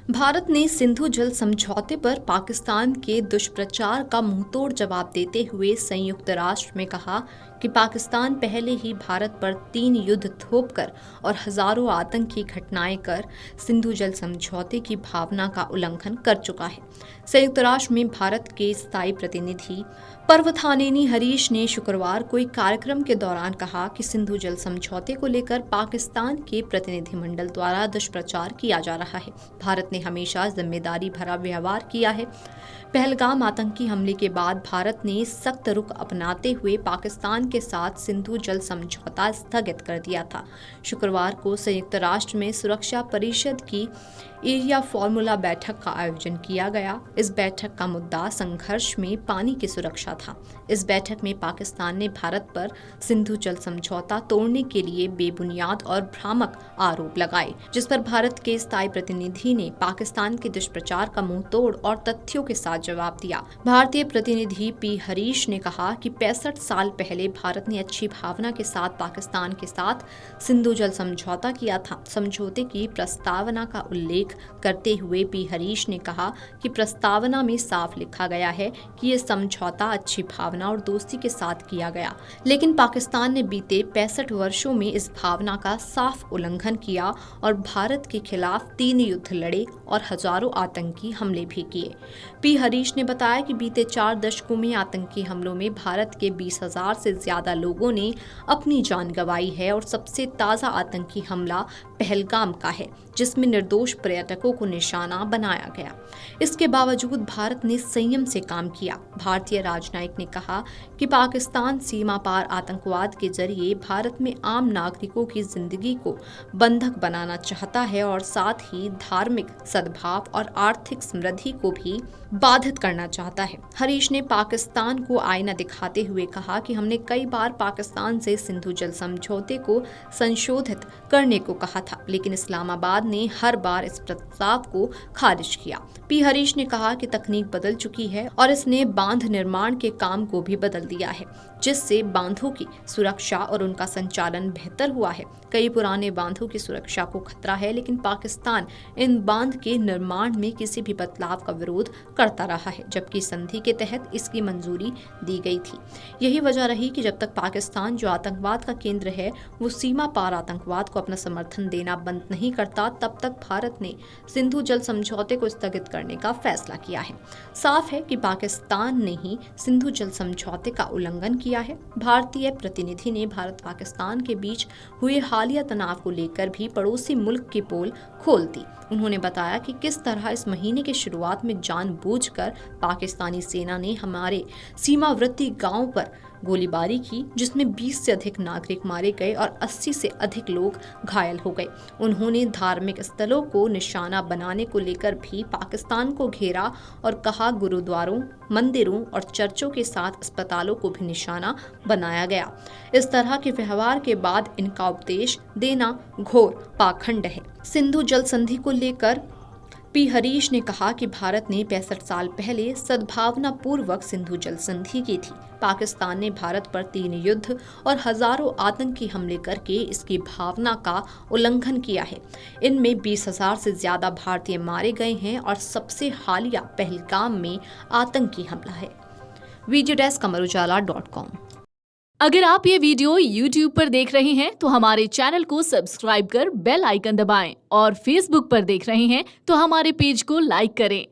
भारत ने सिंधु जल समझौते पर पाकिस्तान के दुष्प्रचार का मुंहतोड़ जवाब देते हुए संयुक्त राष्ट्र में कहा कि पाकिस्तान पहले ही भारत पर 3 युद्ध थोपकर और हजारों आतंकी घटनाएं कर सिंधु जल समझौते की भावना का उल्लंघन कर चुका है। संयुक्त राष्ट्र में भारत के स्थायी प्रतिनिधि पर्वथानेनी हरीश ने शुक्रवार को एक कार्यक्रम के दौरान कहा कि सिंधु जल समझौते को लेकर पाकिस्तान के प्रतिनिधिमंडल द्वारा दुष्प्रचार किया जा रहा है। भारत ने हमेशा जिम्मेदारी भरा व्यवहार किया है। पहलगाम आतंकी हमले के बाद भारत ने सख्त रुख अपनाते हुए पाकिस्तान के साथ सिंधु जल समझौता स्थगित कर दिया था। शुक्रवार को संयुक्त राष्ट्र में सुरक्षा परिषद की एरिया फॉर्मूला बैठक का आयोजन किया गया। इस बैठक का मुद्दा संघर्ष में पानी की सुरक्षा था। इस बैठक में पाकिस्तान ने भारत पर सिंधु जल समझौता तोड़ने के लिए बेबुनियाद और भ्रामक आरोप लगाए, जिस पर भारत के स्थायी प्रतिनिधि ने पाकिस्तान के दुष्प्रचार का मुंहतोड़ और तथ्यों के साथ जवाब दिया। भारतीय प्रतिनिधि पी हरीश ने कहा कि 65 साल पहले भारत ने अच्छी भावना के साथ पाकिस्तान के साथ सिंधु जल समझौता किया था। समझौते की प्रस्तावना का उल्लेख करते हुए पी हरीश ने कहा कि प्रस्तावना में साफ लिखा गया है कि यह समझौता अच्छी भावना और दोस्ती के साथ किया गया, लेकिन पाकिस्तान ने बीते 65 वर्षों में इस भावना का साफ उल्लंघन किया और भारत के खिलाफ 3 युद्ध लड़े और हजारों आतंकी हमले भी किए। पी हरीश ने बताया कि बीते 4 दशकों में आतंकी हमलों में भारत के 20,000 से ज्यादा लोगों ने अपनी जान गंवाई है और सबसे ताजा आतंकी हमला पहलगाम का है, जिसमें निर्दोष पर्यटकों को निशाना बनाया गया। इसके बावजूद भारत ने संयम से काम किया। भारतीय राजनयिक ने कहा कि पाकिस्तान सीमा पार आतंकवाद के जरिए भारत में आम नागरिकों की जिंदगी को बंधक बनाना चाहता है और साथ ही धार्मिक सद्भाव और आर्थिक समृद्धि को भी बाधित करना चाहता है। हरीश ने पाकिस्तान को आईना दिखाते हुए कहा कि हमने कई बार पाकिस्तान से सिंधु जल समझौते को संशोधित करने को कहा था, लेकिन इस्लामाबाद ने हर बार इस प्रस्ताव को खारिज किया। पी हरीश ने कहा कि तकनीक बदल चुकी है और इसने बांध निर्माण के काम को भी बदल दिया है, जिससे बांधों की सुरक्षा और उनका संचालन बेहतर हुआ है। कई पुराने बांधों की सुरक्षा को खतरा है, लेकिन पाकिस्तान इन बांध के निर्माण में किसी भी बदलाव का विरोध करता रहा है, जबकि संधि के तहत इसकी मंजूरी दी गई थी। यही वजह रही कि जब तक पाकिस्तान, जो आतंकवाद का केंद्र है, वो सीमा पार आतंकवाद को अपना समर्थन देना बंद नहीं करता, तब तक भारत ने सिंधु जल समझौते को स्थगित करने का फैसला किया है। साफ है कि पाकिस्तान ने ही सिंधु जल समझौते का उल्लंघन किया है। भारतीय प्रतिनिधि ने भारत पाकिस्तान के बीच हुए हालिया तनाव को लेकर भी पड़ोसी मुल्क की पोल खोल दी। उन्होंने बताया कि किस तरह इस महीने की शुरुआत में जानबूझकर पाकिस्तानी सेना ने हमारे सीमावर्ती गांवों पर गोलीबारी की, जिसमें 20 से अधिक नागरिक मारे गए और 80 से अधिक लोग घायल हो गए। उन्होंने धार्मिक स्थलों को निशाना बनाने को लेकर भी पाकिस्तान को घेरा और कहा गुरुद्वारों, मंदिरों और चर्चों के साथ अस्पतालों को भी निशाना बनाया गया। इस तरह के व्यवहार के बाद इनका उपदेश देना घोर पाखंड है। सिंधु जल संधि को लेकर पी हरीश ने कहा कि भारत ने 65 साल पहले सद्भावना पूर्वक सिंधु जल संधि की थी। पाकिस्तान ने भारत पर 3 युद्ध और हजारों आतंकी हमले करके इसकी भावना का उल्लंघन किया है। इनमें 20,000 से ज्यादा भारतीय मारे गए हैं और सबसे हालिया पहलगाम में आतंकी हमला है। वीडियो डेस्क अमरुजाला.com। अगर आप ये वीडियो YouTube पर देख रहे हैं तो हमारे चैनल को सब्सक्राइब कर बेल आइकन दबाएं और Facebook पर देख रहे हैं तो हमारे पेज को लाइक करें।